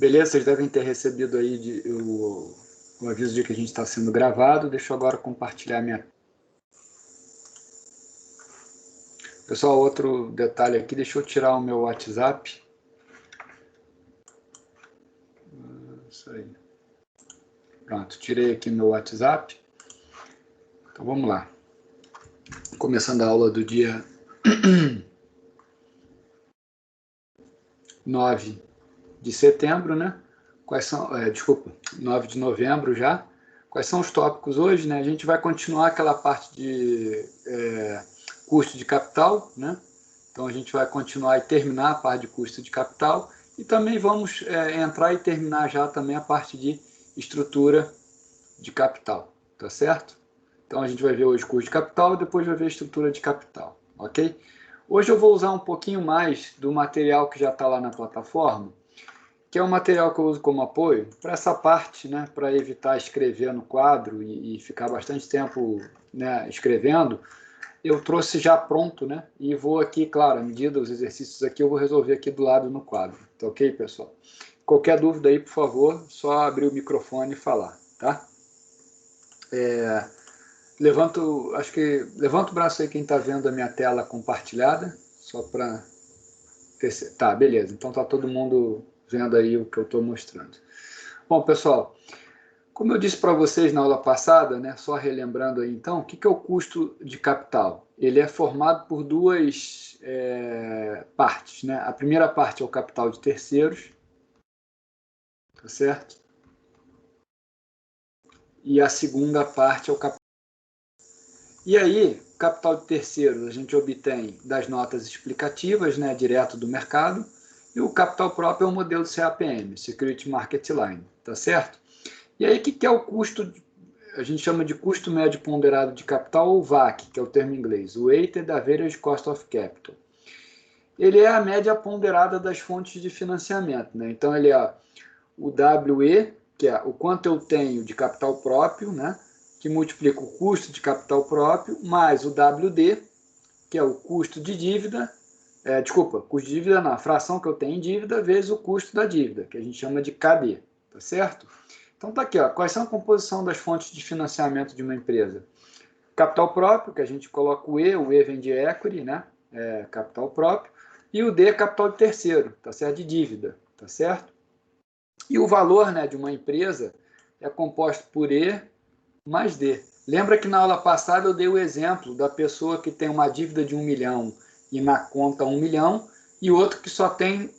Beleza, vocês devem ter recebido aí o aviso de que a gente está sendo gravado. Deixa eu agora compartilhar minha... Pessoal, outro detalhe aqui, deixa eu tirar o meu WhatsApp. Isso aí. Pronto, tirei aqui meu WhatsApp. Então vamos lá. Começando a aula do dia 9 de setembro, né? Quais são, desculpa, 9 de novembro já. Quais são os tópicos hoje, né? A gente vai continuar aquela parte de custo de capital, né? Então a gente vai continuar e terminar a parte de custo de capital e também vamos entrar e terminar já também a parte de estrutura de capital, tá certo? Então a gente vai ver hoje custo de capital e depois vai ver a estrutura de capital, ok? Hoje eu vou usar um pouquinho mais do material que já está lá na plataforma, que é um material que eu uso como apoio para essa parte, né, para evitar escrever no quadro e ficar bastante tempo, né, escrevendo. Eu trouxe já pronto, né, e vou aqui, claro, à medida dos exercícios aqui, eu vou resolver aqui do lado no quadro, tá ok, pessoal? Qualquer dúvida aí, por favor, só abrir o microfone e falar, tá? Levanta o braço aí quem está vendo a minha tela compartilhada, só para... Tá, beleza, então tá todo mundo vendo aí o que eu estou mostrando. Bom, pessoal, como eu disse para vocês na aula passada, né, só relembrando aí então, o que é o custo de capital? Ele é formado por duas partes, né? A primeira parte é o capital de terceiros, tá certo? E a segunda parte é o capital. E aí, capital de terceiros a gente obtém das notas explicativas, né, direto do mercado, e o capital próprio é o modelo CAPM, Security Market Line, tá certo? E aí, o que é o custo? A gente chama de custo médio ponderado de capital, ou VAC, que é o termo em inglês, Weighted Average Cost of Capital. Ele é a média ponderada das fontes de financiamento, né? Então, ele é o WE, que é o quanto eu tenho de capital próprio, né, que multiplica o custo de capital próprio, mais o WD, que é o custo de dívida, custo de dívida não, a fração que eu tenho em dívida, vezes o custo da dívida, que a gente chama de KD, tá certo? Então tá aqui, ó, quais são a composição das fontes de financiamento de uma empresa? Capital próprio, que a gente coloca o E vem de equity, né, capital próprio, e o D, capital de terceiro, tá certo? De dívida, tá certo? E o valor, né, de uma empresa é composto por E mais D. Lembra que na aula passada eu dei o exemplo da pessoa que tem uma dívida de 1 milhão e na conta 1 milhão, e outro que só tem,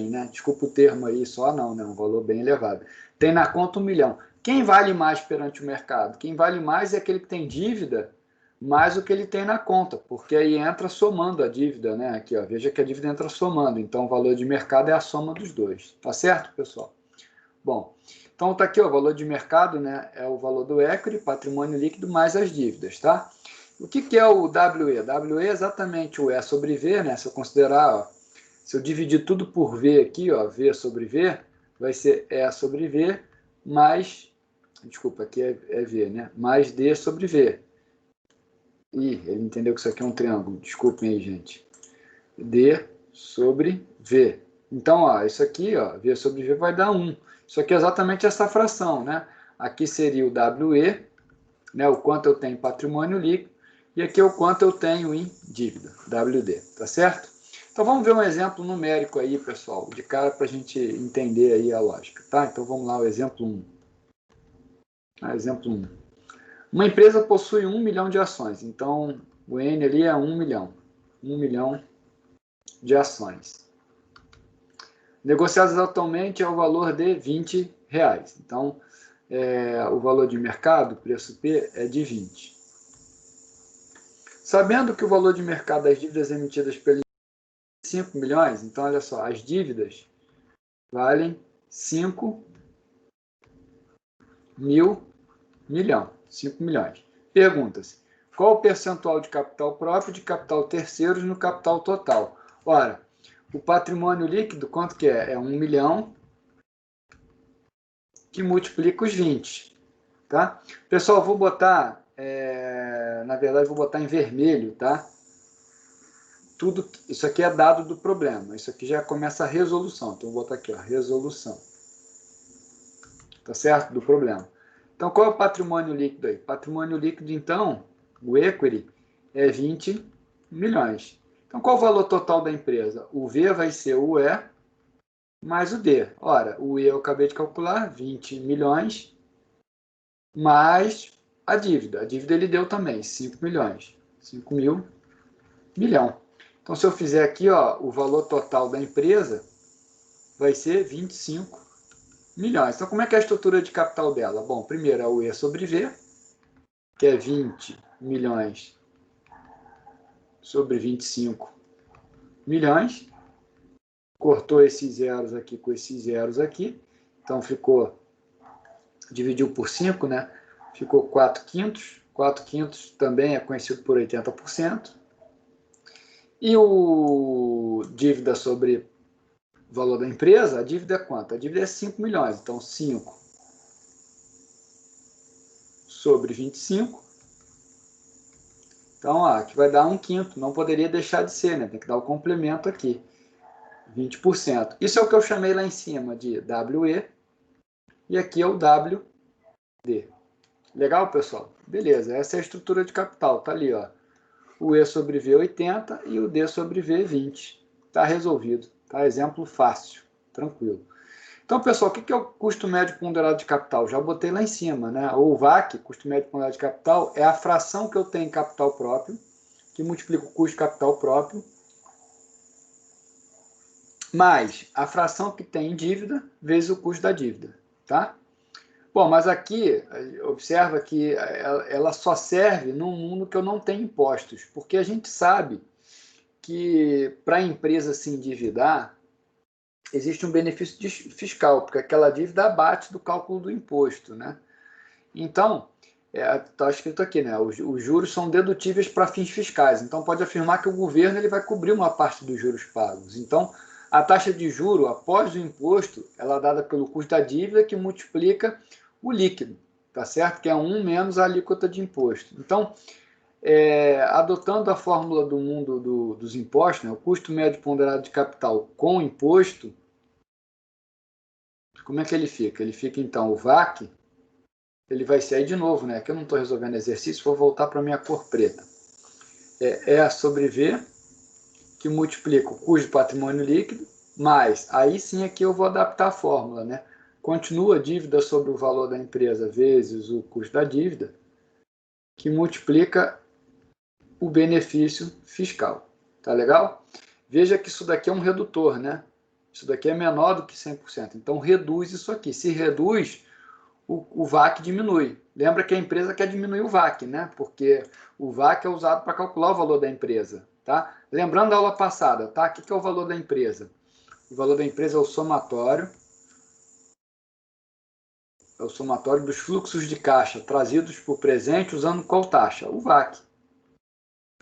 né? Desculpa o termo aí, só não, né? Um valor bem elevado. Tem na conta 1 milhão. Quem vale mais perante o mercado? Quem vale mais é aquele que tem dívida mais o que ele tem na conta, porque aí entra somando a dívida, né? Aqui, ó, veja que a dívida entra somando, então o valor de mercado é a soma dos dois. Tá certo, pessoal? Bom, então está aqui, ó, o valor de mercado, né, é o valor do equity, patrimônio líquido, mais as dívidas, tá? O que é o WE? WE é exatamente o E sobre V, né? Se eu considerar, ó, se eu dividir tudo por V aqui, ó, V sobre V, vai ser E sobre V, mais, desculpa, aqui é V, né? Mais D sobre V. Ih, ele entendeu que isso aqui é um triângulo, desculpem aí, gente. D sobre V. Então, ó, isso aqui, ó, V sobre V vai dar 1. Isso aqui é exatamente essa fração, né? Aqui seria o WE, né, o quanto eu tenho em patrimônio líquido, e aqui é o quanto eu tenho em dívida, WD, tá certo? Então vamos ver um exemplo numérico aí, pessoal, de cara para a gente entender aí a lógica, tá? Então vamos lá, o exemplo 1. Exemplo 1. Uma empresa possui 1 milhão de ações, então o N ali é 1 milhão. 1 milhão de ações. Negociadas atualmente é o valor de R$20. Então, o valor de mercado, preço P, é de 20. Sabendo que o valor de mercado das dívidas emitidas pelo 5 milhões, então olha só, as dívidas valem 5 mil milhão, 5 milhões. Pergunta-se, qual o percentual de capital próprio e de capital terceiros no capital total? Ora, o patrimônio líquido, quanto que é? É 1 milhão que multiplica os 20. Tá? Pessoal, vou botar, na verdade, vou botar em vermelho, tá? Tudo, isso aqui é dado do problema. Isso aqui já começa a resolução. Então, vou botar aqui, ó, resolução. tá certo? Do problema. Então, qual é o patrimônio líquido aí? Patrimônio líquido, então, o equity é 20 milhões. Então, qual o valor total da empresa? O V vai ser o E mais o D. Ora, o E eu acabei de calcular, 20 milhões, mais a dívida. A dívida ele deu também, 5 milhões. 5 mil, milhão. Então, se eu fizer aqui, ó, o valor total da empresa vai ser 25 milhões. Então, como é que é a estrutura de capital dela? Bom, primeiro é o E sobre V, que é 20 milhões sobre 25 milhões. Cortou esses zeros aqui com esses zeros aqui. Então, dividiu por 5, né? Ficou 4 quintos. 4 quintos também é conhecido por 80%. E o dívida sobre o valor da empresa, a dívida é quanto? A dívida é 5 milhões. Então, 5 sobre 25. Então, aqui vai dar 1 quinto. Não poderia deixar de ser, né? Tem que dar o complemento aqui. 20%. Isso é o que eu chamei lá em cima de WE. E aqui é o WD. Legal, pessoal? Beleza. Essa é a estrutura de capital. Tá ali, ó. O E sobre V 80 e o D sobre V 20. Tá resolvido. Tá? Exemplo fácil. Tranquilo. Então, pessoal, o que é o custo médio ponderado de capital? Já botei lá em cima, né? Ou VAC, custo médio ponderado de capital, é a fração que eu tenho em capital próprio, que multiplica o custo de capital próprio, mais a fração que tem em dívida, vezes o custo da dívida, tá? Bom, mas aqui, observa que ela só serve num mundo que eu não tenho impostos, porque a gente sabe que para a empresa se endividar, existe um benefício fiscal, porque aquela dívida abate do cálculo do imposto, né? Então, está escrito aqui, né? Os juros são dedutíveis para fins fiscais. Então, pode afirmar que o governo ele vai cobrir uma parte dos juros pagos. Então, a taxa de juro após o imposto, ela é dada pelo custo da dívida que multiplica o líquido, tá certo? Que é 1 menos a alíquota de imposto. Então, adotando a fórmula do mundo dos impostos, né? O custo médio ponderado de capital com imposto, como é que ele fica? Ele fica, então, o VAC, ele vai ser aí de novo, né? Que eu não estou resolvendo exercício, vou voltar para a minha cor preta. É a sobre V, que multiplica o custo do patrimônio líquido, mais, aí sim aqui eu vou adaptar a fórmula, né? Continua a dívida sobre o valor da empresa vezes o custo da dívida, que multiplica o benefício fiscal. Tá legal? Veja que isso daqui é um redutor, né? Isso daqui é menor do que 100%. Então, reduz isso aqui. Se reduz, o VAC diminui. Lembra que a empresa quer diminuir o VAC, né? Porque o VAC é usado para calcular o valor da empresa, tá? Lembrando da aula passada, tá? O que é o valor da empresa? O valor da empresa é o somatório. É o somatório dos fluxos de caixa trazidos para o presente usando qual taxa? O VAC.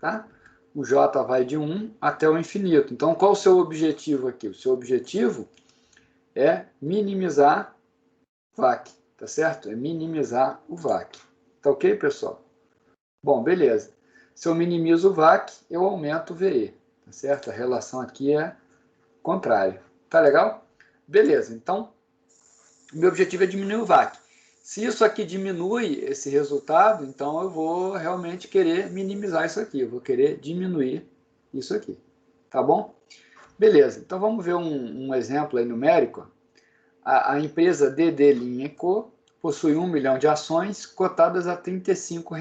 Tá? O J vai de 1 até o infinito. Então, qual o seu objetivo aqui? O seu objetivo é minimizar o VAC, tá certo? É minimizar o VAC. Tá ok, pessoal? Bom, beleza. Se eu minimizo o VAC, eu aumento o VE, tá certo? A relação aqui é contrária. Tá legal? Beleza, então, o meu objetivo é diminuir o VAC. Se isso aqui diminui esse resultado, então eu vou realmente querer minimizar isso aqui. Eu vou querer diminuir isso aqui. Tá bom? Beleza. Então vamos ver um exemplo aí numérico. A empresa DD Linha & Co. possui 1 milhão de ações cotadas a R$ 35.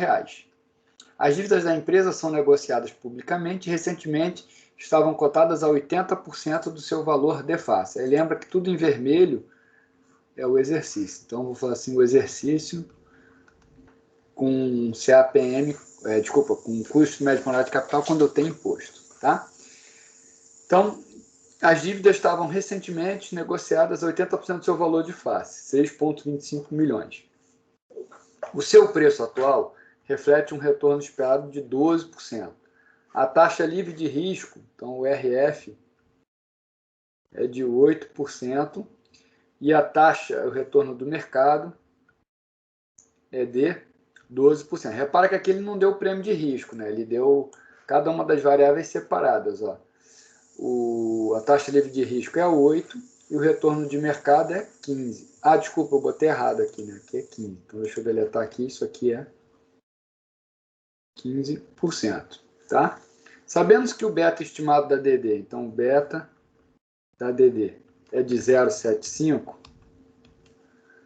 As dívidas da empresa são negociadas publicamente e recentemente estavam cotadas a 80% do seu valor de face. Aí lembra que tudo em vermelho é o exercício. Então, vou falar assim, o exercício com CAPM, com custo médio ponderado de capital quando eu tenho imposto, tá? Então, as dívidas estavam recentemente negociadas a 80% do seu valor de face, 6,25 milhões. O seu preço atual reflete um retorno esperado de 12%. A taxa livre de risco, então o RF, é de 8%. E a taxa, o retorno do mercado, é de 12%. Repara que aqui ele não deu prêmio de risco, né? Ele deu cada uma das variáveis separadas. Ó. A taxa livre de risco é 8%, e o retorno de mercado é 15. Ah, desculpa, eu botei errado aqui, né? Aqui é 15. Então, deixa eu deletar aqui. Isso aqui é 15%, tá? Sabemos que o beta estimado da DD, então o beta da DD é de 0,75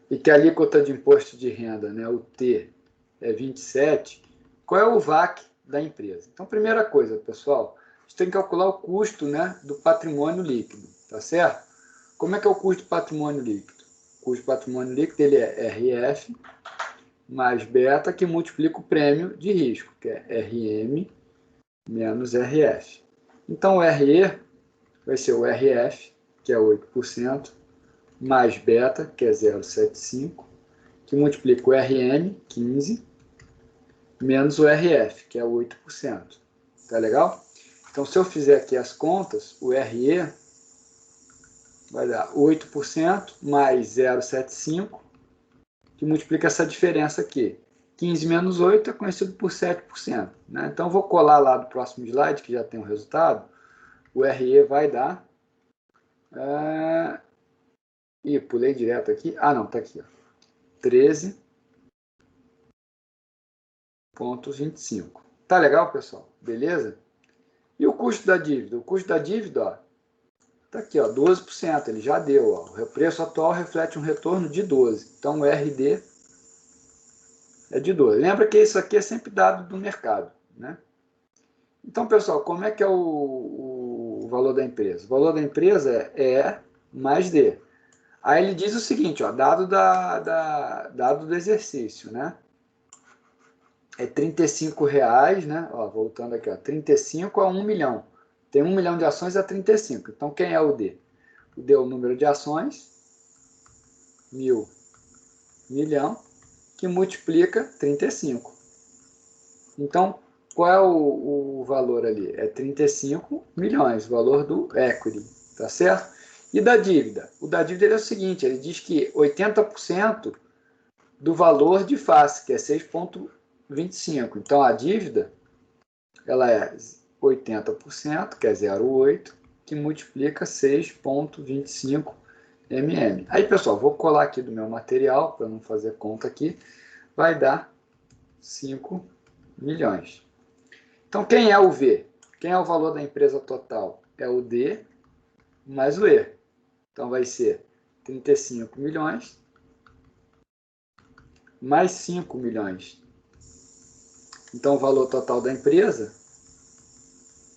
e que a alíquota de imposto de renda, né, o T, é 27, qual é o VAC da empresa? Então, primeira coisa, pessoal, a gente tem que calcular o custo, né, do patrimônio líquido, tá certo? Como é que é o custo do patrimônio líquido? O custo do patrimônio líquido ele é RF mais beta, que multiplica o prêmio de risco, que é RM menos RF. Então, o RE vai ser o RF, que é 8%, mais beta, que é 0,75, que multiplica o RM, 15, menos o RF, que é 8%. Tá legal? Então, se eu fizer aqui as contas, o RE vai dar 8% mais 0,75, que multiplica essa diferença aqui. 15 menos 8 é conhecido por 7%. Né? Então, vou colar lá do próximo slide, que já tem o resultado. O RE vai dar... Ih, pulei direto aqui. Ah, não, tá aqui. Ó. 13,25. Tá legal, pessoal? Beleza? E o custo da dívida? O custo da dívida, ó, tá aqui, ó, 12%. Ele já deu. Ó. O preço atual reflete um retorno de 12%. Então, o RD é de 12%. Lembra que isso aqui é sempre dado do mercado, né? Então, pessoal, como é que é o valor da empresa? O valor da empresa é E mais D. Aí ele diz o seguinte, ó, dado do exercício, né? É R$35, né? Ó, voltando aqui, ó, 35 a 1 milhão. Tem 1 milhão de ações a 35. Então, quem é o D? O D é o número de ações, milhão, que multiplica 35. Então, qual é o valor ali? É 35 milhões, o valor do equity, tá certo? E da dívida? O da dívida é o seguinte, ele diz que 80% do valor de face, que é 6,25. Então, a dívida, ela é 80%, que é 0,8, que multiplica 6,25 mm. Aí, pessoal, vou colar aqui do meu material, para não fazer conta aqui, vai dar 5 milhões. Então, quem é o V? Quem é o valor da empresa total? É o D mais o E. Então, vai ser 35 milhões mais 5 milhões. Então, o valor total da empresa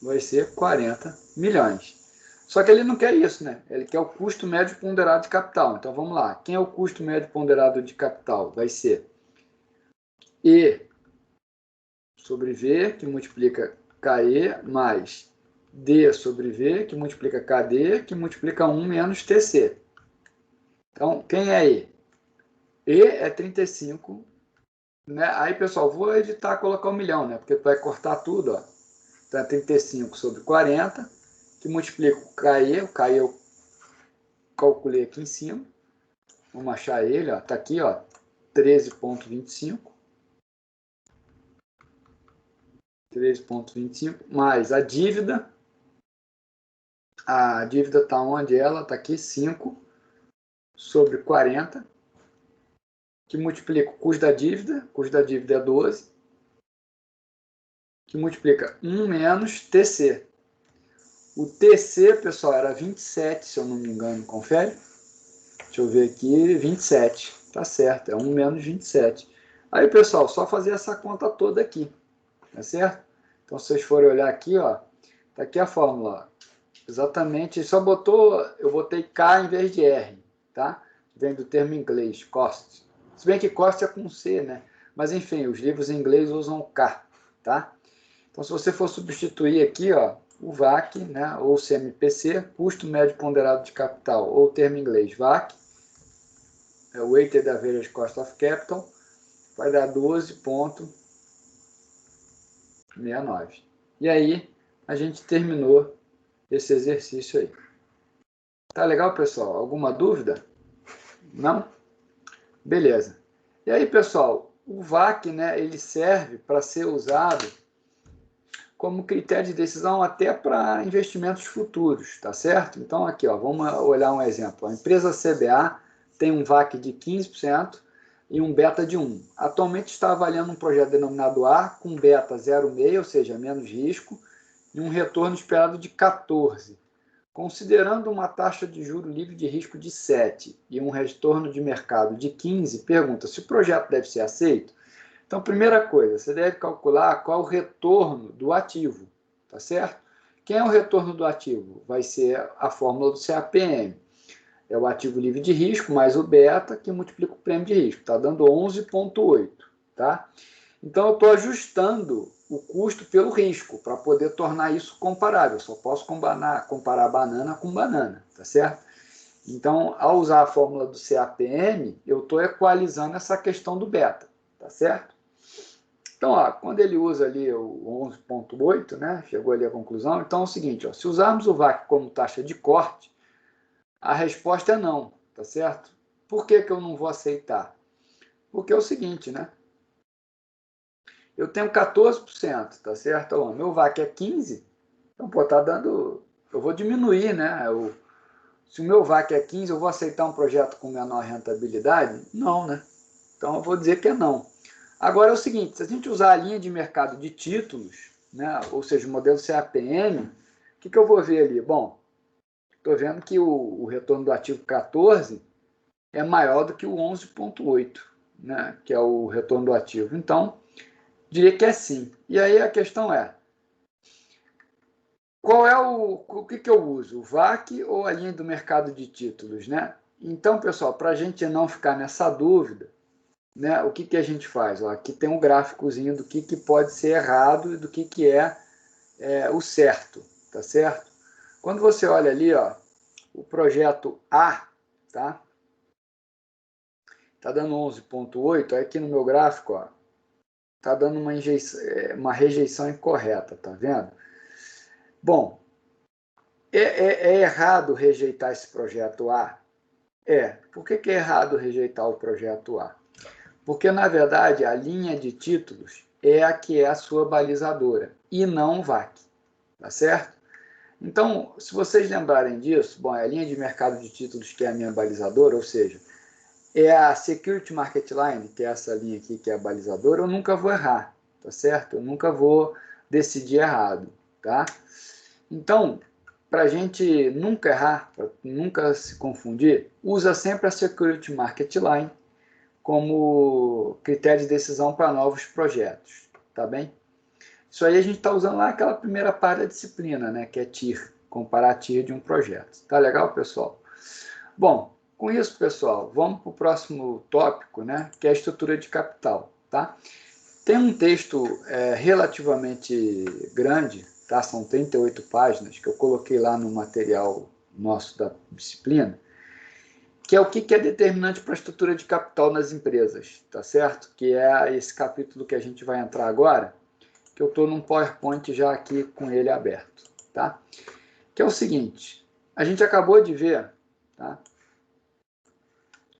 vai ser 40 milhões. Só que ele não quer isso, né? Ele quer o custo médio ponderado de capital. Então, vamos lá. Quem é o custo médio ponderado de capital? Vai ser E sobre V, que multiplica KE, mais D sobre V, que multiplica KD, que multiplica 1 menos TC. Então, quem é E? E é 35, né? Aí, pessoal, vou editar, colocar 1 milhão, né? Porque vai cortar tudo, ó. Então, é 35 sobre 40, que multiplica o KE eu calculei aqui em cima. Vamos achar ele, ó. Tá aqui, ó, 13,25. 13,25 mais a dívida. A dívida está onde ela? Está aqui, 5 sobre 40, que multiplica o custo da dívida é 12, que multiplica 1 menos TC. O TC, pessoal, era 27, se eu não me engano, confere? Deixa eu ver aqui, 27, tá certo, é 1 menos 27. Aí, pessoal, só fazer essa conta toda aqui, tá certo? Então, se vocês forem olhar aqui, ó, tá aqui a fórmula, ó. Exatamente, só botou, eu botei K em vez de R, tá? Vem do termo em inglês, cost. Se bem que cost é com C, né? Mas enfim, os livros em inglês usam K, tá? Então, se você for substituir aqui, ó, o VAC, né, ou CMPC, custo médio ponderado de capital, ou termo em inglês VAC, é o Weighted Average Cost of Capital, vai dar 12,69. E aí, a gente terminou esse exercício aí. Tá legal, pessoal? Alguma dúvida? Não? Beleza. E aí, pessoal, o VAC, né, ele serve para ser usado como critério de decisão até para investimentos futuros, tá certo? Então, aqui, ó, vamos olhar um exemplo. A empresa CBA tem um VAC de 15% e um beta de 1. Atualmente está avaliando um projeto denominado A com beta 0,5, ou seja, menos risco, e um retorno esperado de 14. Considerando uma taxa de juro livre de risco de 7 e um retorno de mercado de 15, pergunta se o projeto deve ser aceito. Então, primeira coisa, você deve calcular qual o retorno do ativo, tá certo? Quem é o retorno do ativo? Vai ser a fórmula do CAPM. É o ativo livre de risco mais o beta, que multiplica o prêmio de risco. Está dando 11,8, tá? Então, eu estou ajustando o custo pelo risco, para poder tornar isso comparável. Eu só posso comparar banana com banana, tá certo? Então, ao usar a fórmula do CAPM, eu estou equalizando essa questão do beta, tá certo? Então, ó, quando ele usa ali o 11,8, né, chegou ali à conclusão, então é o seguinte, ó, se usarmos o VAC como taxa de corte, a resposta é não, tá certo? Por que que eu não vou aceitar? Porque é o seguinte, né? Eu tenho 14%, tá certo? Ó, meu VAC é 15%, então, pô, tá dando... Eu vou diminuir, né? Se o meu VAC é 15%, eu vou aceitar um projeto com menor rentabilidade? Não, né? Então, eu vou dizer que é não. Agora é o seguinte, se a gente usar a linha de mercado de títulos, né, ou seja, o modelo CAPM, o que eu vou ver ali? Bom, estou vendo que o retorno do ativo 14 é maior do que o 11,8, né, que é o retorno do ativo. Então, diria que é sim. E aí a questão é, qual é o que eu uso? O VAC ou a linha do mercado de títulos, né? Então, pessoal, para a gente não ficar nessa dúvida, né, o que a gente faz? Ó, aqui tem um gráficozinho do que pode ser errado e do que é o certo, tá certo? Quando você olha ali, ó, o projeto A, tá? Tá dando 11,8, aqui no meu gráfico, ó, tá dando uma rejeição incorreta, tá vendo? Bom, é errado rejeitar esse projeto A? Por que é errado rejeitar o projeto A? Porque, na verdade, a linha de títulos é a que é a sua balizadora, e não o VAC, tá certo? Então, se vocês lembrarem disso, bom, a linha de mercado de títulos que é a minha balizadora, ou seja, é a Security Market Line, que é essa linha aqui que é a balizadora, eu nunca vou errar, tá certo? Eu nunca vou decidir errado, tá? Então, para a gente nunca errar, para nunca se confundir, usa sempre a Security Market Line como critério de decisão para novos projetos, tá bem? Isso aí a gente está usando lá aquela primeira parte da disciplina, né, que é TIR, comparar TIR de um projeto. Tá legal, pessoal? Bom, com isso, pessoal, vamos para o próximo tópico, né, que é a estrutura de capital, tá? Tem um texto relativamente grande, tá? São 38 páginas, que eu coloquei lá no material nosso da disciplina, que é o que é determinante para a estrutura de capital nas empresas, tá certo? Que é esse capítulo que a gente vai entrar agora, que eu estou num PowerPoint já aqui com ele aberto, tá? Que é o seguinte, a gente acabou de ver, tá?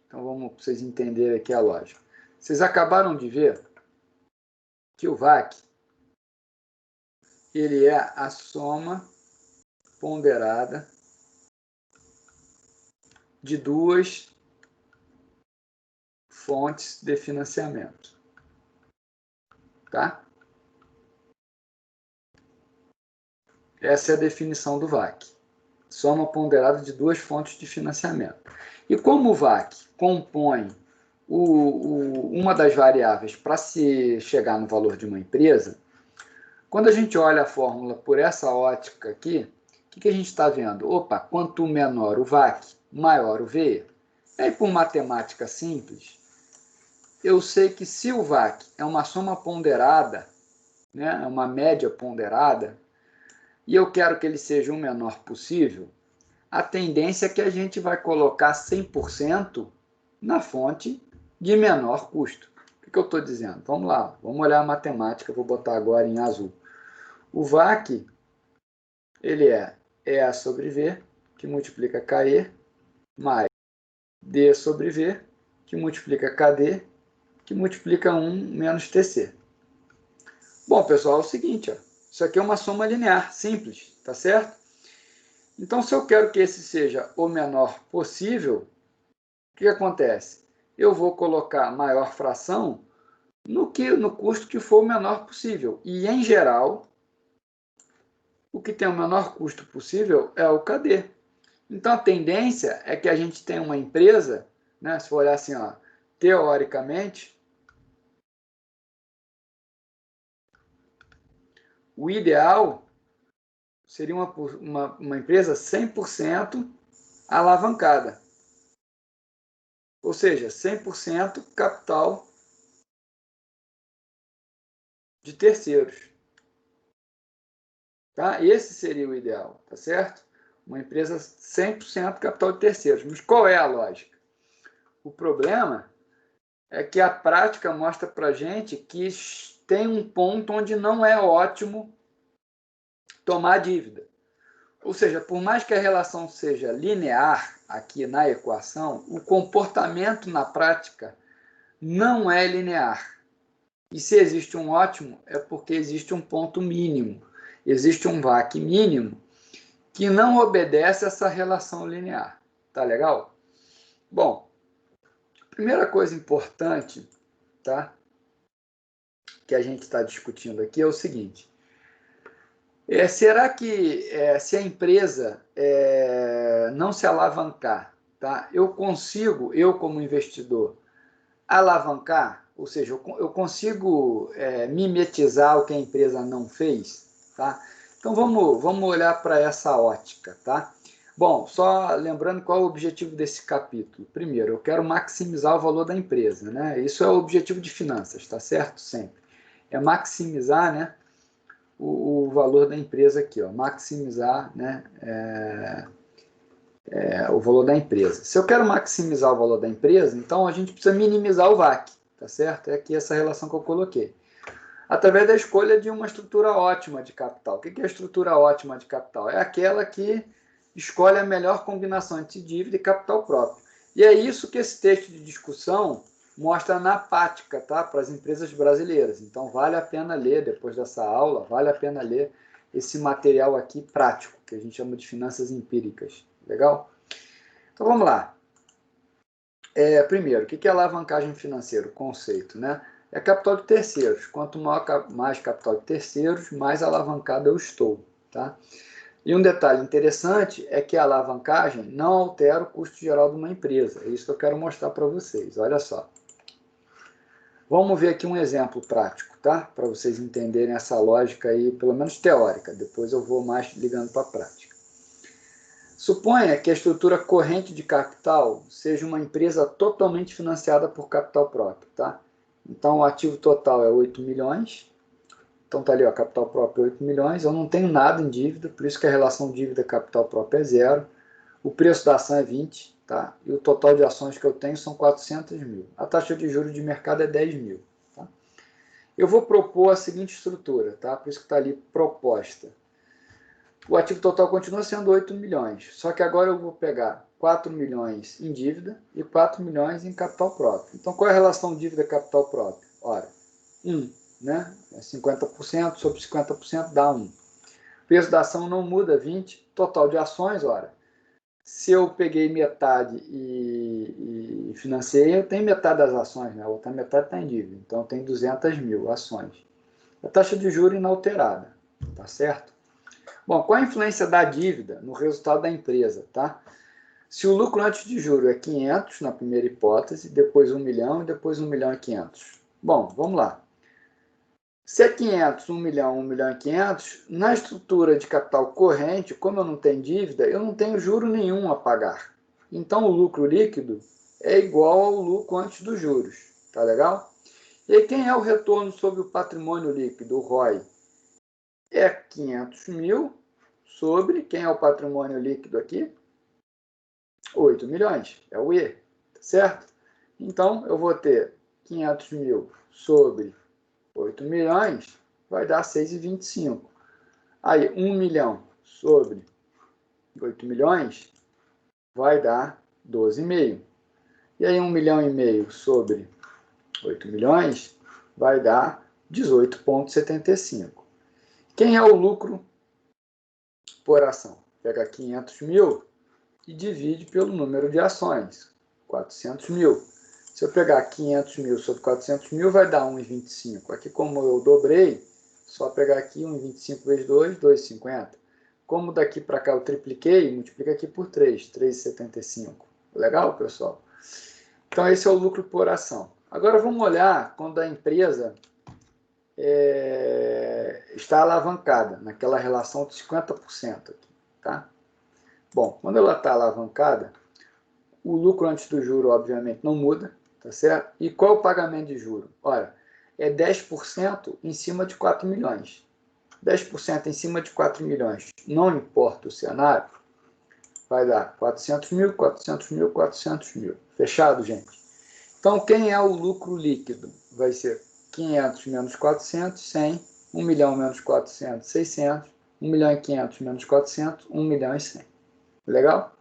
Então vamos para vocês entenderem aqui a lógica. Vocês acabaram de ver que o VAC, ele é a soma ponderada de duas fontes de financiamento, tá? Essa é a definição do VAC. Soma ponderada de duas fontes de financiamento. E como o VAC compõe uma das variáveis para se chegar no valor de uma empresa, quando a gente olha a fórmula por essa ótica aqui, o que a gente está vendo? Opa, quanto menor o VAC, maior o VE. E aí, por matemática simples, eu sei que se o VAC é uma soma ponderada, né, é uma média ponderada, e eu quero que ele seja o menor possível, a tendência é que a gente vai colocar 100% na fonte de menor custo. O que eu estou dizendo? Vamos lá, vamos olhar a matemática, vou botar agora em azul. O VAC, ele é EA sobre V, que multiplica KE, mais D sobre V, que multiplica KD, que multiplica 1 menos TC. Bom, pessoal, é o seguinte, ó, Isso aqui é uma soma linear, simples, tá certo? Então, se eu quero que esse seja o menor possível, o que acontece? Eu vou colocar maior fração no custo que for o menor possível. E, em geral, o que tem o menor custo possível é o KD. Então, a tendência é que a gente tenha uma empresa, né, se for olhar assim, ó, teoricamente, o ideal seria uma empresa 100% alavancada. Ou seja, 100% capital de terceiros. Tá? Esse seria o ideal, tá certo? Uma empresa 100% capital de terceiros. Mas qual é a lógica? O problema é que a prática mostra para a gente que tem um ponto onde não é ótimo tomar dívida. Ou seja, por mais que a relação seja linear aqui na equação, o comportamento na prática não é linear. E se existe um ótimo, é porque existe um ponto mínimo. Existe um VAC mínimo que não obedece a essa relação linear. Tá legal? Bom, primeira coisa importante, tá, que a gente está discutindo aqui é o seguinte. Será que se a empresa não se alavancar, tá, eu consigo, eu como investidor, alavancar? Ou seja, eu consigo mimetizar o que a empresa não fez? Tá? Então vamos olhar para essa ótica. Tá? Bom, só lembrando qual é o objetivo desse capítulo. Primeiro, eu quero maximizar o valor da empresa. Né? Isso é o objetivo de finanças, tá certo? Sempre. É maximizar, né, o valor da empresa aqui, ó, maximizar, né, o valor da empresa. Se eu quero maximizar o valor da empresa, então a gente precisa minimizar o VAC, tá certo? É aqui essa relação que eu coloquei. Através da escolha de uma estrutura ótima de capital. O que é a estrutura ótima de capital? É aquela que escolhe a melhor combinação entre dívida e capital próprio. E é isso que esse texto de discussão mostra na prática, tá? Para as empresas brasileiras. Então, vale a pena ler, depois dessa aula, vale a pena ler esse material aqui prático, que a gente chama de finanças empíricas. Legal? Então, vamos lá. Primeiro, o que é alavancagem financeira? O conceito, né? É capital de terceiros. Quanto mais capital de terceiros, mais alavancado eu estou. Tá? E um detalhe interessante é que a alavancagem não altera o custo geral de uma empresa. É isso que eu quero mostrar para vocês. Olha só. Vamos ver aqui um exemplo prático, tá? Para vocês entenderem essa lógica aí, pelo menos teórica. Depois eu vou mais ligando para a prática. Suponha que a estrutura corrente de capital seja uma empresa totalmente financiada por capital próprio, tá? Então, o ativo total é 8 milhões. Então, tá ali, ó, capital próprio 8 milhões. Eu não tenho nada em dívida, por isso que a relação dívida-capital próprio é zero. O preço da ação é 20, tá? E o total de ações que eu tenho são 400 mil. A taxa de juros de mercado é 10 mil. Tá? Eu vou propor a seguinte estrutura, tá? Por isso que está ali proposta. O ativo total continua sendo 8 milhões, só que agora eu vou pegar 4 milhões em dívida e 4 milhões em capital próprio. Então, qual é a relação dívida-capital próprio? Ora, 1, né? 50% sobre 50% dá 1. O preço da ação não muda, 20. Total de ações, ora, se eu peguei metade e financei, eu tenho metade das ações, né? A outra metade está em dívida. Então, eu tenho 200 mil ações. A taxa de juros inalterada, tá certo? Bom, qual a influência da dívida no resultado da empresa, tá? Se o lucro antes de juros é 500 na primeira hipótese, depois 1 milhão e depois 1 milhão e 500. Bom, vamos lá. Se é 500, 1 milhão e 500, na estrutura de capital corrente, como eu não tenho dívida, eu não tenho juro nenhum a pagar. Então, o lucro líquido é igual ao lucro antes dos juros. Tá legal? E aí, quem é o retorno sobre o patrimônio líquido, o ROI? É 500 mil sobre, quem é o patrimônio líquido aqui? 8 milhões, é o E, certo? Então, eu vou ter 500 mil sobre 8 milhões, vai dar 6,25. Aí, 1 milhão sobre 8 milhões, vai dar 12,5. E aí, 1 milhão e meio sobre 8 milhões, vai dar 18,75. Quem é o lucro por ação? Pega 500 mil e divide pelo número de ações, 400 mil. Se eu pegar 500 mil sobre 400 mil, vai dar 1,25. Aqui, como eu dobrei, só pegar aqui 1,25 vezes 2, 2,50. Como daqui para cá eu tripliquei, multiplica aqui por 3, 3,75. Legal, pessoal? Então, esse é o lucro por ação. Agora, vamos olhar quando a empresa está alavancada, naquela relação de 50% aqui, tá? Bom, quando ela está alavancada, o lucro antes do juro, obviamente, não muda, tá certo? E qual é o pagamento de juro? Olha, é 10% em cima de 4 milhões. 10% em cima de 4 milhões, não importa o cenário, vai dar 400 mil, 400 mil, 400 mil. Fechado, gente? Então, quem é o lucro líquido? Vai ser 500 menos 400, 100, 1 milhão menos 400, 600, 1 milhão e 500 menos 400, 1 milhão e 100. Legal?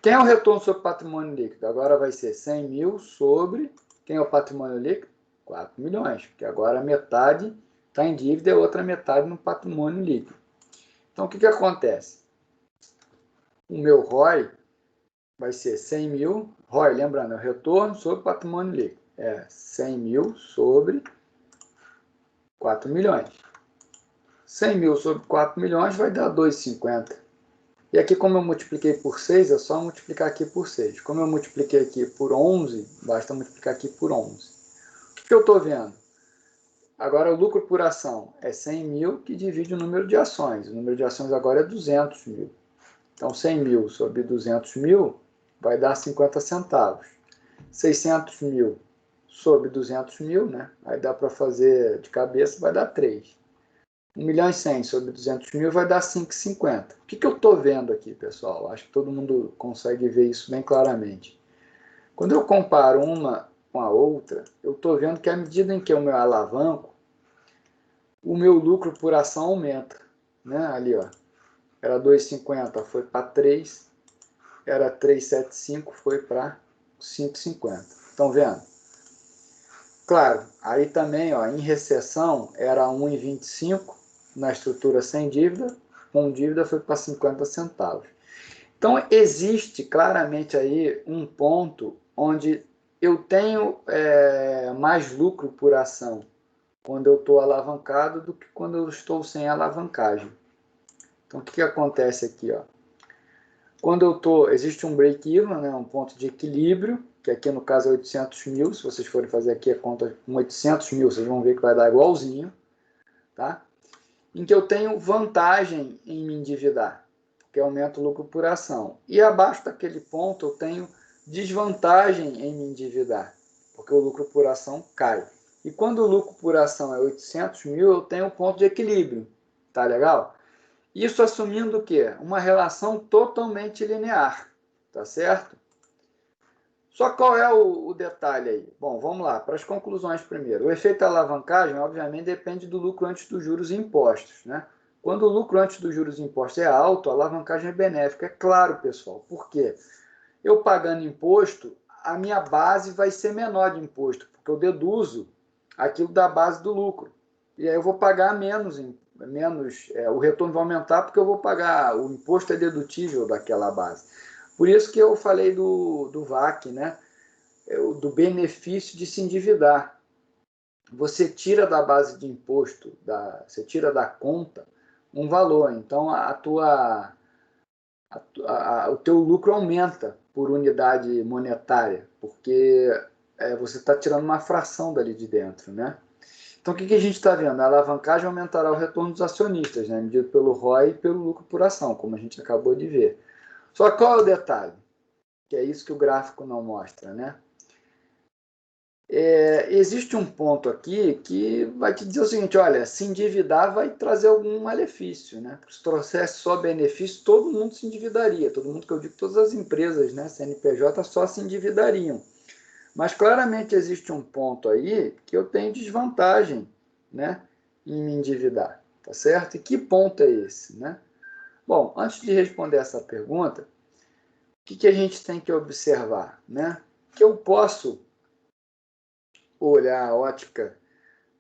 Quem é o retorno sobre patrimônio líquido? Agora vai ser 100 mil sobre... Quem é o patrimônio líquido? 4 milhões, porque agora a metade está em dívida e a outra metade no patrimônio líquido. Então, o que acontece? O meu ROI vai ser 100 mil, ROI, lembrando, é o retorno sobre patrimônio líquido. É 100 mil sobre 4 milhões. 100 mil sobre 4 milhões vai dar 2,50. E aqui, como eu multipliquei por 6, é só multiplicar aqui por 6. Como eu multipliquei aqui por 11, basta multiplicar aqui por 11. O que eu estou vendo? Agora, o lucro por ação é 100 mil que divide o número de ações. O número de ações agora é 200 mil. Então, 100 mil sobre 200 mil vai dar 50 centavos. 600 mil sobre 200 mil, né? Aí dá para fazer de cabeça, vai dar 3. 1 milhão e 100 sobre 200 mil vai dar 5,50. O que eu estou vendo aqui, pessoal? Acho que todo mundo consegue ver isso bem claramente. Quando eu comparo uma com a outra, eu estou vendo que à medida em que eu me alavanco, o meu lucro por ação aumenta. Né? Ali, ó, era 2,50, foi para 3, era 3,75, foi para 5,50. Estão vendo? Claro, aí também, ó, em recessão, era 1,25 na estrutura sem dívida, com dívida foi para 50 centavos. Então, existe claramente aí um ponto onde eu tenho mais lucro por ação quando eu estou alavancado do que quando eu estou sem alavancagem. Então, o que acontece aqui? Ó? Quando eu estou, existe um break-even, né, um ponto de equilíbrio, que aqui no caso é 800 mil, se vocês forem fazer aqui a conta com 800 mil, vocês vão ver que vai dar igualzinho, tá? Em que eu tenho vantagem em me endividar, porque aumenta o lucro por ação. E abaixo daquele ponto eu tenho desvantagem em me endividar, porque o lucro por ação cai. E quando o lucro por ação é 800 mil, eu tenho um ponto de equilíbrio, tá legal? Isso assumindo o quê? Uma relação totalmente linear, tá certo? Só qual é o detalhe aí? Bom, vamos lá, para as conclusões primeiro. O efeito da alavancagem, obviamente, depende do lucro antes dos juros e impostos, né? Quando o lucro antes dos juros e impostos é alto, a alavancagem é benéfica. É claro, pessoal. Por quê? Eu pagando imposto, a minha base vai ser menor de imposto, porque eu deduzo aquilo da base do lucro. E aí eu vou pagar menos, o retorno vai aumentar porque eu vou pagar, o imposto é dedutível daquela base. Por isso que eu falei do VAC, né? Do benefício de se endividar. Você tira da base de imposto, você tira da conta um valor. Então, o teu lucro aumenta por unidade monetária, porque você está tirando uma fração dali de dentro, né? Então, o que a gente está vendo? A alavancagem aumentará o retorno dos acionistas, né? Medido pelo ROI e pelo lucro por ação, como a gente acabou de ver. Só qual é o detalhe? Que é isso que o gráfico não mostra, né? Existe um ponto aqui que vai te dizer o seguinte, olha, se endividar vai trazer algum malefício, né? Se trouxesse só benefício, todo mundo se endividaria, todo mundo que eu digo, todas as empresas, né, CNPJ só se endividariam. Mas claramente existe um ponto aí que eu tenho desvantagem, né, em me endividar, tá certo? E que ponto é esse, né? Bom, antes de responder essa pergunta, o que a gente tem que observar, né? Que eu posso olhar a ótica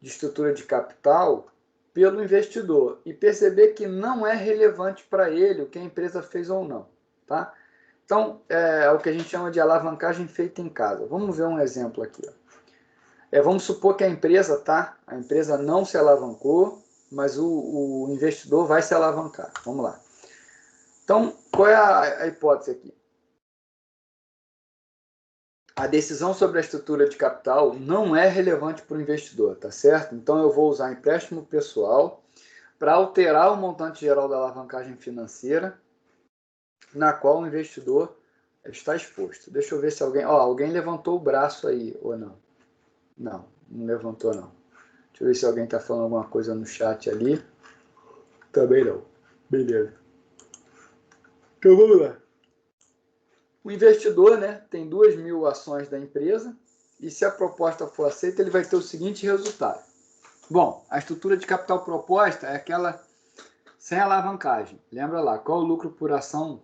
de estrutura de capital pelo investidor e perceber que não é relevante para ele o que a empresa fez ou não, tá? Então, é o que a gente chama de alavancagem feita em casa. Vamos ver um exemplo aqui. Ó. Vamos supor que a empresa não se alavancou, mas o investidor vai se alavancar. Vamos lá. Então, qual é a hipótese aqui? A decisão sobre a estrutura de capital não é relevante para o investidor, tá certo? Então, eu vou usar empréstimo pessoal para alterar o montante geral da alavancagem financeira na qual o investidor está exposto. Deixa eu ver se alguém levantou o braço aí ou não. Não levantou não. Deixa eu ver se alguém está falando alguma coisa no chat ali. Também não. Beleza. Então vamos lá. O investidor, né, tem 2.000 ações da empresa e se a proposta for aceita, ele vai ter o seguinte resultado. Bom, a estrutura de capital proposta é aquela sem alavancagem. Lembra lá, qual o lucro por ação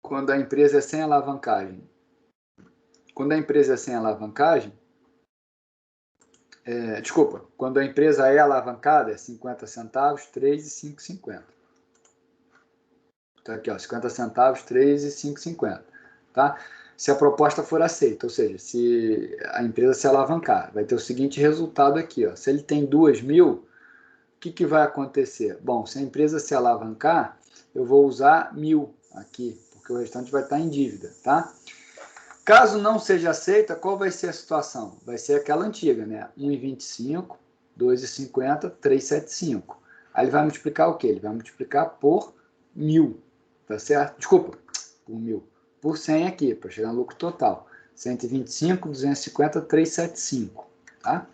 quando a empresa é sem alavancagem? Quando a empresa é sem alavancagem, quando a empresa é alavancada, é 50 centavos, 3,550. Tá aqui, ó, 50 centavos, 3,550. Tá? Se a proposta for aceita, ou seja, se a empresa se alavancar, vai ter o seguinte resultado aqui. Ó, se ele tem 2.000, o que vai acontecer? Bom, se a empresa se alavancar, eu vou usar 1.000 aqui, porque o restante vai estar em dívida. Tá? Caso não seja aceita, qual vai ser a situação? Vai ser aquela antiga, né? 1,25, 2,50, 3,75. Aí ele vai multiplicar o quê? Ele vai multiplicar por 1.000, tá certo? Desculpa, por 1.000. Por 100 aqui, para chegar no lucro total. 125, 250, 375, tá?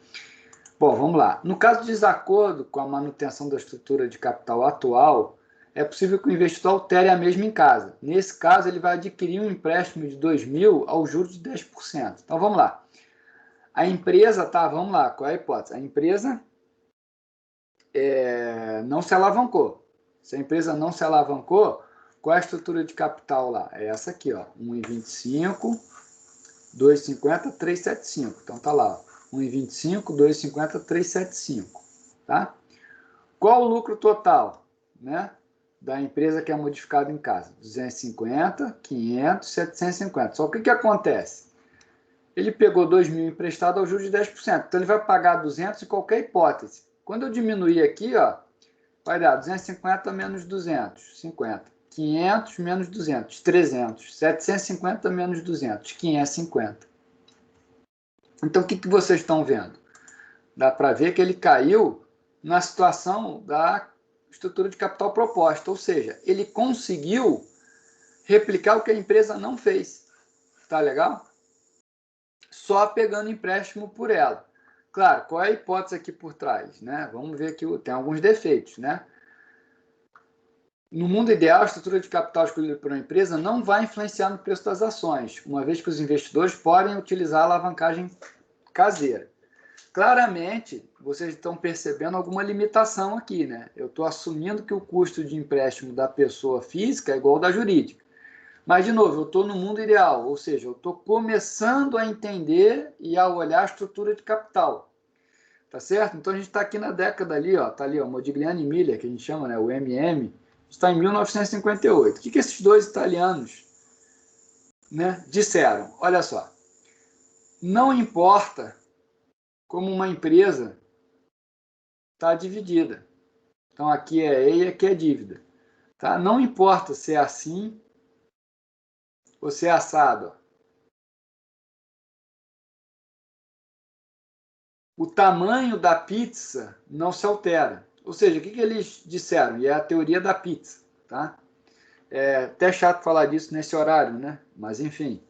Bom, vamos lá. No caso de desacordo com a manutenção da estrutura de capital atual, é possível que o investidor altere a mesma em casa. Nesse caso, ele vai adquirir um empréstimo de 2.000 ao juros de 10%. Então, vamos lá. A empresa, vamos lá, qual é a hipótese? A empresa não se alavancou. Se a empresa não se alavancou, qual é a estrutura de capital lá? É essa aqui, ó, 1,25, 2,50, 375. Então, tá lá, 1,25, 2,50, 375. Tá? Qual o lucro total, né? Da empresa que é modificado em casa? 250, 500, 750. Só que acontece? Ele pegou 2.000 emprestado ao juros de 10%. Então, ele vai pagar 200 em qualquer hipótese. Quando eu diminuir aqui, ó, vai dar 250 menos 200, 50. 500 menos 200, 300. 750 menos 200, 550. Então, o que vocês estão vendo? Dá para ver que ele caiu na situação da estrutura de capital proposta, ou seja, ele conseguiu replicar o que a empresa não fez. Tá legal? Só pegando empréstimo por ela. Claro, qual é a hipótese aqui por trás, né? Vamos ver que tem alguns defeitos, né? No mundo ideal, a estrutura de capital escolhida por uma empresa não vai influenciar no preço das ações, uma vez que os investidores podem utilizar a alavancagem caseira. Claramente, vocês estão percebendo alguma limitação aqui, né? Eu estou assumindo que o custo de empréstimo da pessoa física é igual ao da jurídica. Mas, de novo, eu estou no mundo ideal, ou seja, eu estou começando a entender e a olhar a estrutura de capital. Tá certo? Então, a gente está aqui na década ali, ó, tá ali, ó, Modigliani e Miller, que a gente chama, né, o MM, está em 1958. O que esses dois italianos, né, disseram? Olha só, não importa como uma empresa está dividida. Então, aqui é E e aqui é dívida. Tá? Não importa se é assim ou se é assado. O tamanho da pizza não se altera. Ou seja, o que eles disseram? E é a teoria da pizza. Tá? É até chato falar disso nesse horário, né? Mas, enfim.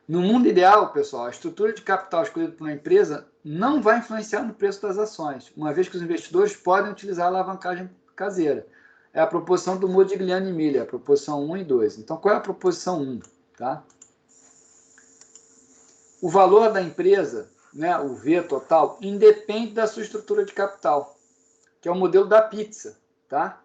No mundo ideal, pessoal, a estrutura de capital escolhida por uma empresa não vai influenciar no preço das ações, uma vez que os investidores podem utilizar a alavancagem caseira. É a proposição do Modigliani e Miller, a proposição 1 e 2. Então, qual é a proposição 1? Tá? O valor da empresa, né, o V total, independe da sua estrutura de capital, que é o modelo da pizza. Tá?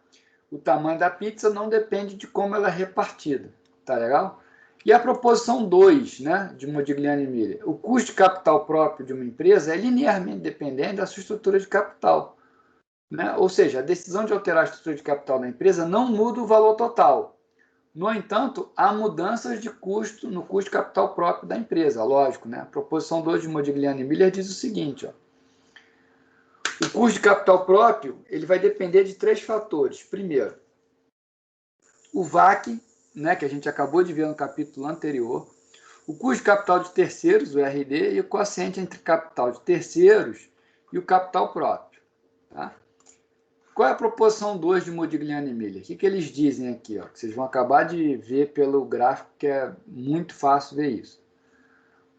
O tamanho da pizza não depende de como ela é repartida. Tá legal? E a proposição 2, né, de Modigliani e Miller, o custo de capital próprio de uma empresa é linearmente dependente da sua estrutura de capital. né? Ou seja, a decisão de alterar a estrutura de capital da empresa não muda o valor total. No entanto, há mudanças de custo no custo de capital próprio da empresa, lógico, né? A proposição 2 de Modigliani e Miller diz o seguinte, ó, o custo de capital próprio ele vai depender de 3 fatores. Primeiro, o VAC, né, que a gente acabou de ver no capítulo anterior, o custo de capital de terceiros, o RD, e o quociente entre capital de terceiros e o capital próprio. Tá? Qual é a proposição 2 de Modigliani e Miller? O que eles dizem aqui? Ó? Que vocês vão acabar de ver pelo gráfico, que é muito fácil ver isso.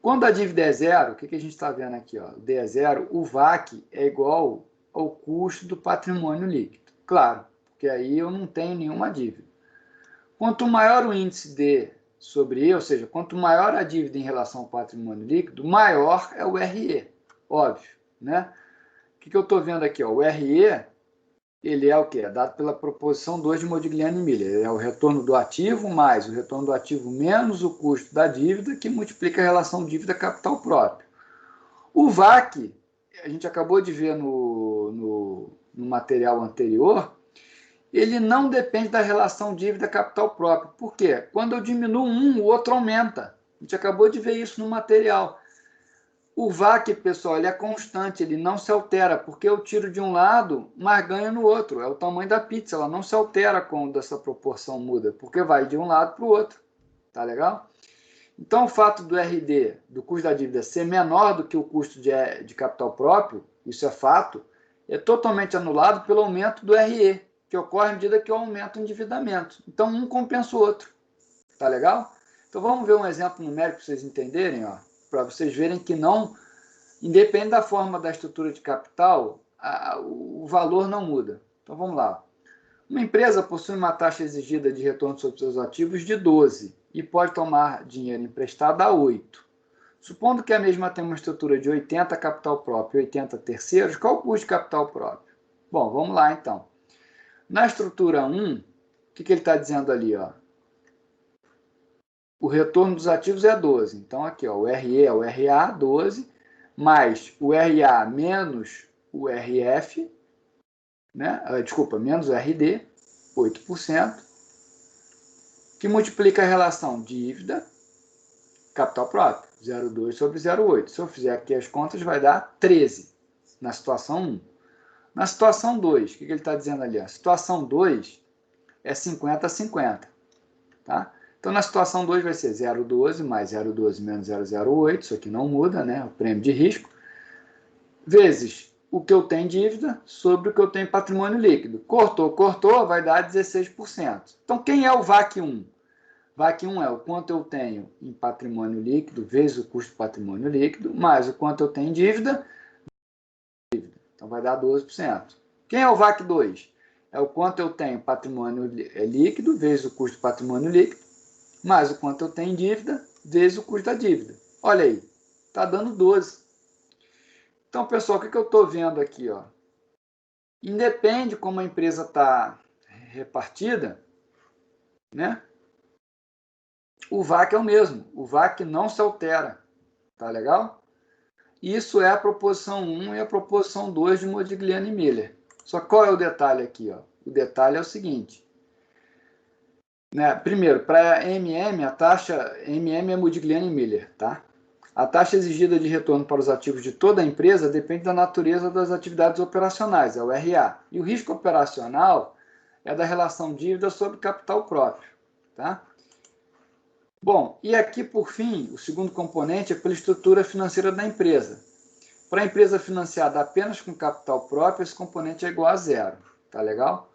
Quando a dívida é zero, o que a gente está vendo aqui? Ó? O D é zero, o VAC é igual ao custo do patrimônio líquido. Claro, porque aí eu não tenho nenhuma dívida. Quanto maior o índice D sobre E, ou seja, quanto maior a dívida em relação ao patrimônio líquido, maior é o RE, óbvio, né? O que eu estou vendo aqui? Ó? O RE, ele é o quê? É dado pela proposição 2 de Modigliani e Miller. Ele é o retorno do ativo mais o retorno do ativo menos o custo da dívida, que multiplica a relação dívida-capital próprio. O VAC, a gente acabou de ver no material anterior, ele não depende da relação dívida-capital próprio. Por quê? Quando eu diminuo um, o outro aumenta. A gente acabou de ver isso no material. O VAC, pessoal, ele é constante, ele não se altera, porque eu tiro de um lado, mas ganho no outro. É o tamanho da pizza, ela não se altera quando essa proporção muda, porque vai de um lado para o outro. Tá legal? Então, o fato do RD, do custo da dívida, ser menor do que o custo de capital próprio, isso é fato, é totalmente anulado pelo aumento do RE, que ocorre à medida que eu aumento o endividamento. Então, um compensa o outro. Tá legal? Então, vamos ver um exemplo numérico para vocês entenderem, ó, para vocês verem que não, independente da forma da estrutura de capital, o valor não muda. Então, vamos lá. Uma empresa possui uma taxa exigida de retorno sobre seus ativos de 12 e pode tomar dinheiro emprestado a 8. Supondo que a mesma tem uma estrutura de 80 capital próprio e 80 terceiros, qual o custo de capital próprio? Bom, vamos lá então. Na estrutura 1, o que ele está dizendo ali? Ó? O retorno dos ativos é 12. Então, aqui, ó, o RE é o RA, 12, mais o RA menos o RF, né? Desculpa, menos o RD, 8%, que multiplica a relação dívida, capital próprio, 0,2 sobre 0,8. Se eu fizer aqui as contas, vai dar 13 na situação 1. Na situação 2, o que ele está dizendo ali? A situação 2 é 50 a 50. Tá? Então, na situação 2 vai ser 0,12 mais 0,12 menos 0,08, isso aqui não muda, né? O prêmio de risco, vezes o que eu tenho em dívida sobre o que eu tenho em patrimônio líquido. Cortou, vai dar 16%. Então, quem é o VAC 1? VAC 1 é o quanto eu tenho em patrimônio líquido vezes o custo do patrimônio líquido, mais o quanto eu tenho em dívida. Então, vai dar 12%. Quem é o VAC 2? É o quanto eu tenho patrimônio líquido vezes o custo do patrimônio líquido, mais o quanto eu tenho em dívida vezes o custo da dívida. Olha aí, está dando 12. Então, pessoal, o que eu estou vendo aqui? Ó? Independe como a empresa está repartida, né? O VAC é o mesmo. O VAC não se altera. Tá legal? Isso é a proposição 1 e a proposição 2 de Modigliani e Miller. Só qual é o detalhe aqui? Ó? O detalhe é o seguinte. Né? Primeiro, para MM, a taxa MM é Modigliani e Miller. Tá? A taxa exigida de retorno para os ativos de toda a empresa depende da natureza das atividades operacionais, é o RA. E o risco operacional é da relação dívida sobre capital próprio. Tá? Bom, e aqui, por fim, o segundo componente é pela estrutura financeira da empresa. Para a empresa financiada apenas com capital próprio, esse componente é igual a zero. Tá legal?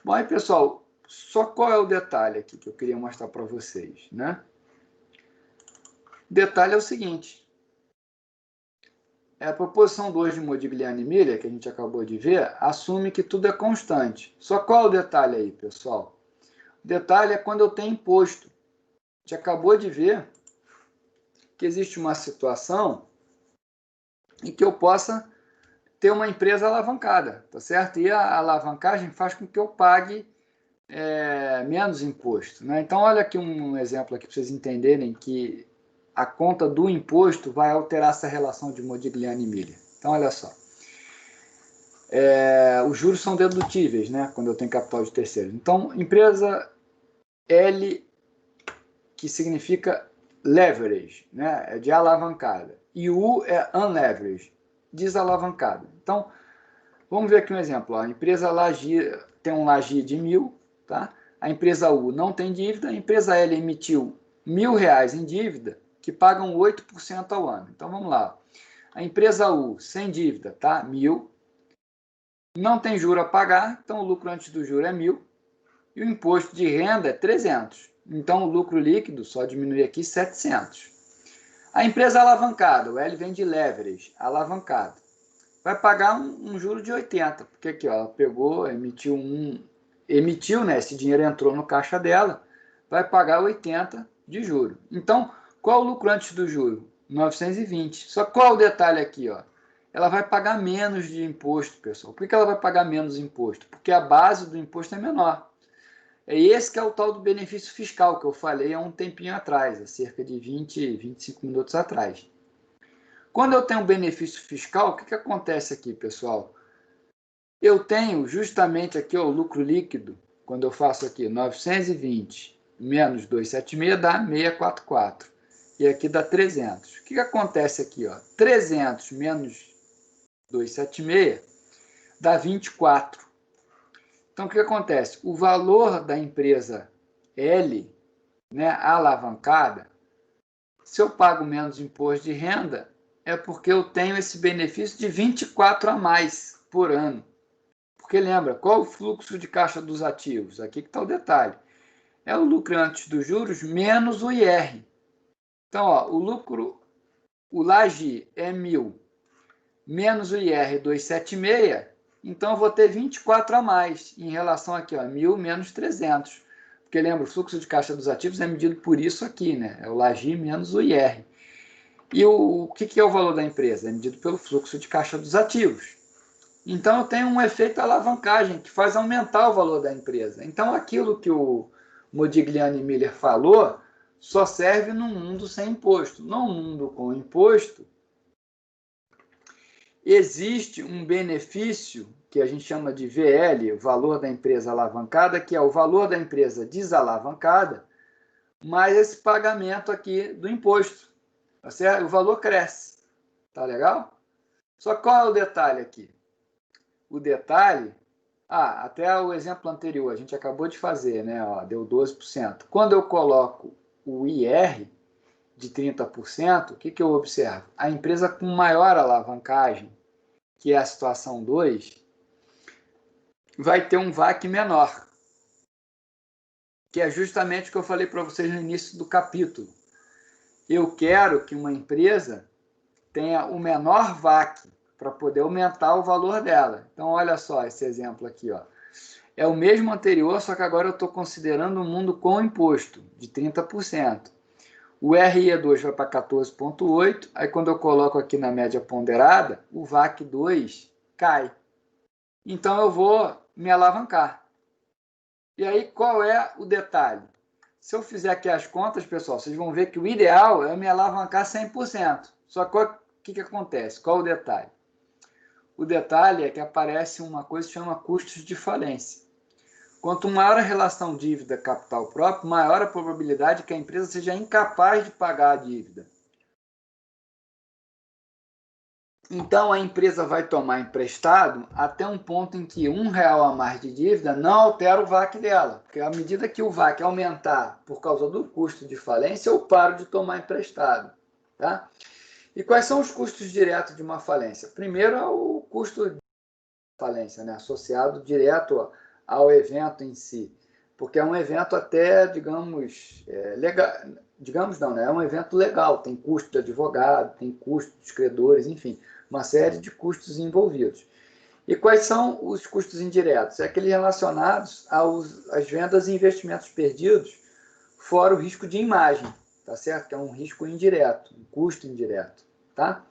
Bom, aí, pessoal, só qual é o detalhe aqui que eu queria mostrar para vocês, né? O detalhe é o seguinte. A proposição 2 de Modigliani e Miller, que a gente acabou de ver, assume que tudo é constante. Só qual é o detalhe aí, pessoal? O detalhe é quando eu tenho imposto. A gente acabou de ver que existe uma situação em que eu possa ter uma empresa alavancada, tá certo? E a alavancagem faz com que eu pague menos imposto, né? Então, olha aqui um exemplo aqui para vocês entenderem que a conta do imposto vai alterar essa relação de Modigliani e Miller. Então, olha só. os juros são dedutíveis, né, quando eu tenho capital de terceiros. Então, empresa L, que significa leverage, né, é de alavancada, e U é unleverage, desalavancada. Então, vamos ver aqui um exemplo. Ó. A empresa Lagi tem um Lagi de 1.000, tá? A empresa U não tem dívida, a empresa L emitiu R$ 1.000 em dívida, que pagam 8% ao ano. Então, vamos lá. A empresa U, sem dívida, tá? 1.000. Não tem juro a pagar, então o lucro antes do juro é 1.000. E o imposto de renda é 300. Então, o lucro líquido, só diminuir aqui, 700. A empresa alavancada, o L vem de leverage, alavancada, vai pagar um juro de 80, porque aqui, ó, ela pegou, emitiu, né, esse dinheiro entrou no caixa dela, vai pagar 80 de juro. Então, qual o lucro antes do juro? 920. Só qual o detalhe aqui, ó? Ela vai pagar menos de imposto, pessoal. Por que ela vai pagar menos imposto? Porque a base do imposto é menor. É esse que é o tal do benefício fiscal que eu falei há um tempinho atrás, há cerca de 20, 25 minutos atrás. Quando eu tenho benefício fiscal, o que acontece aqui, pessoal? Eu tenho justamente aqui ó, o lucro líquido, quando eu faço aqui 920 menos 276 dá 644. E aqui dá 300. O que acontece aqui? Ó? 300 menos 276 dá 24. Então, o que acontece? O valor da empresa L, né, alavancada, se eu pago menos imposto de renda, é porque eu tenho esse benefício de 24 a mais por ano. Porque lembra, qual o fluxo de caixa dos ativos? Aqui que está o detalhe. É o lucro antes dos juros menos o IR. Então, ó, o lucro, o Lagi é 1.000, menos o IR 276, então eu vou ter 24 a mais em relação aqui, ó, 1.000 menos 300. Porque lembra, o fluxo de caixa dos ativos é medido por isso aqui, né? É o Lagi menos o IR. E o que é o valor da empresa? É medido pelo fluxo de caixa dos ativos. Então, eu tenho um efeito alavancagem que faz aumentar o valor da empresa. Então, aquilo que o Modigliani Miller falou só serve num mundo sem imposto. Num mundo com imposto, existe um benefício que a gente chama de VL, o valor da empresa alavancada, que é o valor da empresa desalavancada, mais esse pagamento aqui do imposto. Tá certo? O valor cresce. Tá legal? Só qual é o detalhe aqui? O detalhe, até o exemplo anterior, a gente acabou de fazer, né? Ó, deu 12%. Quando eu coloco o IR de 30%, o que eu observo? A empresa com maior alavancagem, que é a situação 2, vai ter um VAC menor, que é justamente o que eu falei para vocês no início do capítulo. Eu quero que uma empresa tenha o menor VAC para poder aumentar o valor dela. Então, olha só esse exemplo aqui. Ó. É o mesmo anterior, só que agora eu estou considerando um mundo com imposto, de 30%. O RE2 vai para 14,8%, aí quando eu coloco aqui na média ponderada, o VAC2 cai. Então, eu vou me alavancar. E aí, qual é o detalhe? Se eu fizer aqui as contas, pessoal, vocês vão ver que o ideal é me alavancar 100%. Só que o que acontece? Qual o detalhe? O detalhe é que aparece uma coisa que chama custos de falência. Quanto maior a relação dívida-capital próprio, maior a probabilidade que a empresa seja incapaz de pagar a dívida. Então, a empresa vai tomar emprestado até um ponto em que R$1 a mais de dívida não altera o VAC dela. Porque à medida que o VAC aumentar por causa do custo de falência, eu paro de tomar emprestado. Tá? E quais são os custos diretos de uma falência? Primeiro é o custo de falência, né? Associado direto ao evento em si. Porque é um evento até, digamos, legal. Digamos não, né? É um evento legal, tem custo de advogado, tem custo dos credores, enfim, uma série de custos envolvidos. E quais são os custos indiretos? É aqueles relacionados às vendas e investimentos perdidos, fora o risco de imagem, tá certo? Que é um risco indireto, um custo indireto, tá?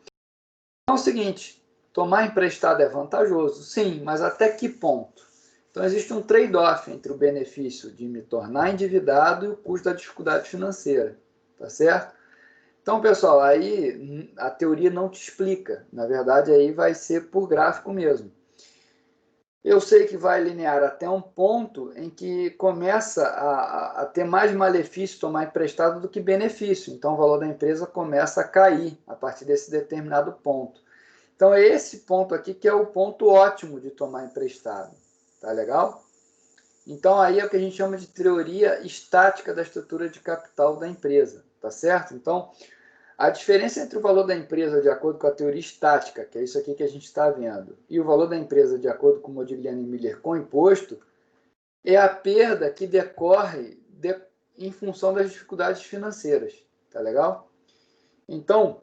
Então é o seguinte, tomar emprestado é vantajoso? Sim, mas até que ponto? Então existe um trade-off entre o benefício de me tornar endividado e o custo da dificuldade financeira, tá certo? Então, pessoal, aí a teoria não te explica. Na verdade, aí vai ser por gráfico mesmo. Eu sei que vai linear até um ponto em que começa a ter mais malefício tomar emprestado do que benefício. Então, o valor da empresa começa a cair a partir desse determinado ponto. Então, é esse ponto aqui que é o ponto ótimo de tomar emprestado. Tá legal? Então, aí é o que a gente chama de teoria estática da estrutura de capital da empresa. Tá certo? Então, a diferença entre o valor da empresa de acordo com a teoria estática, que é isso aqui que a gente está vendo, e o valor da empresa de acordo com Modigliani e Miller com imposto, é a perda que decorre em função das dificuldades financeiras. Tá legal? Então,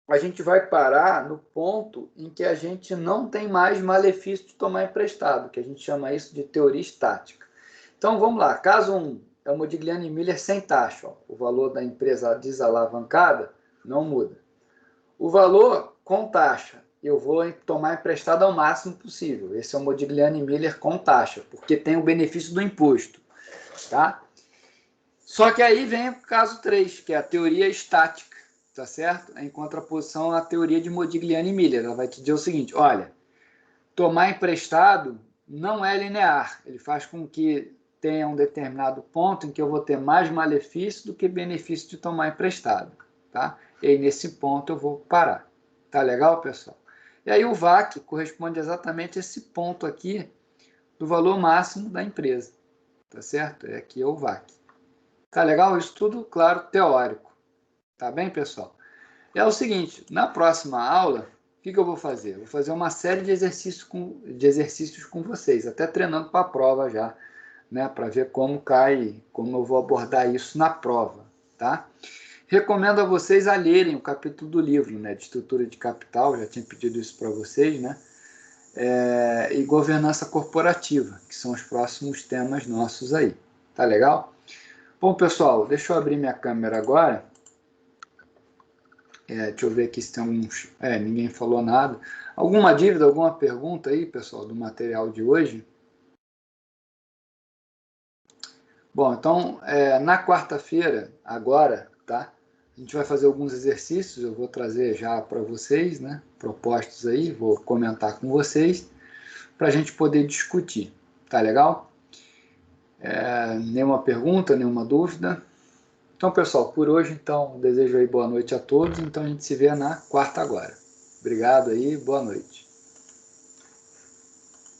a gente vai parar no ponto em que a gente não tem mais malefício de tomar emprestado, que a gente chama isso de teoria estática. Então, vamos lá. Caso 1 é o Modigliani e Miller sem taxa. Ó. O valor da empresa desalavancada não muda. O valor com taxa, eu vou tomar emprestado ao máximo possível. Esse é o Modigliani e Miller com taxa, porque tem o benefício do imposto. Tá? Só que aí vem o caso 3, que é a teoria estática. Tá certo? Em contraposição à teoria de Modigliani e Miller. Ela vai te dizer o seguinte, olha, tomar emprestado não é linear. Ele faz com que tenha um determinado ponto em que eu vou ter mais malefício do que benefício de tomar emprestado. Tá? E aí, nesse ponto, eu vou parar. Tá legal, pessoal? E aí, o VAC corresponde exatamente a esse ponto aqui do valor máximo da empresa. Tá certo? Aqui é o VAC. Tá legal? Isso tudo, claro, teórico. Tá bem, pessoal? É o seguinte, na próxima aula, o que eu vou fazer? Eu vou fazer uma série de exercícios com vocês, até treinando para a prova já, né? Para ver como cai, como eu vou abordar isso na prova, tá? Recomendo a vocês a lerem o capítulo do livro, né? De estrutura de capital, já tinha pedido isso para vocês, né? E governança corporativa, que são os próximos temas nossos aí. Tá legal? Bom, pessoal, deixa eu abrir minha câmera agora. Deixa eu ver aqui se tem alguns... ninguém falou nada. Alguma dúvida, alguma pergunta aí, pessoal, do material de hoje? Bom, então, na quarta-feira, agora, tá? A gente vai fazer alguns exercícios, eu vou trazer já para vocês, né? Propostos aí, vou comentar com vocês, para a gente poder discutir. Tá legal? Nenhuma pergunta, nenhuma dúvida? Então, pessoal, por hoje, então, desejo aí boa noite a todos. Então, a gente se vê na quarta agora. Obrigado aí, boa noite.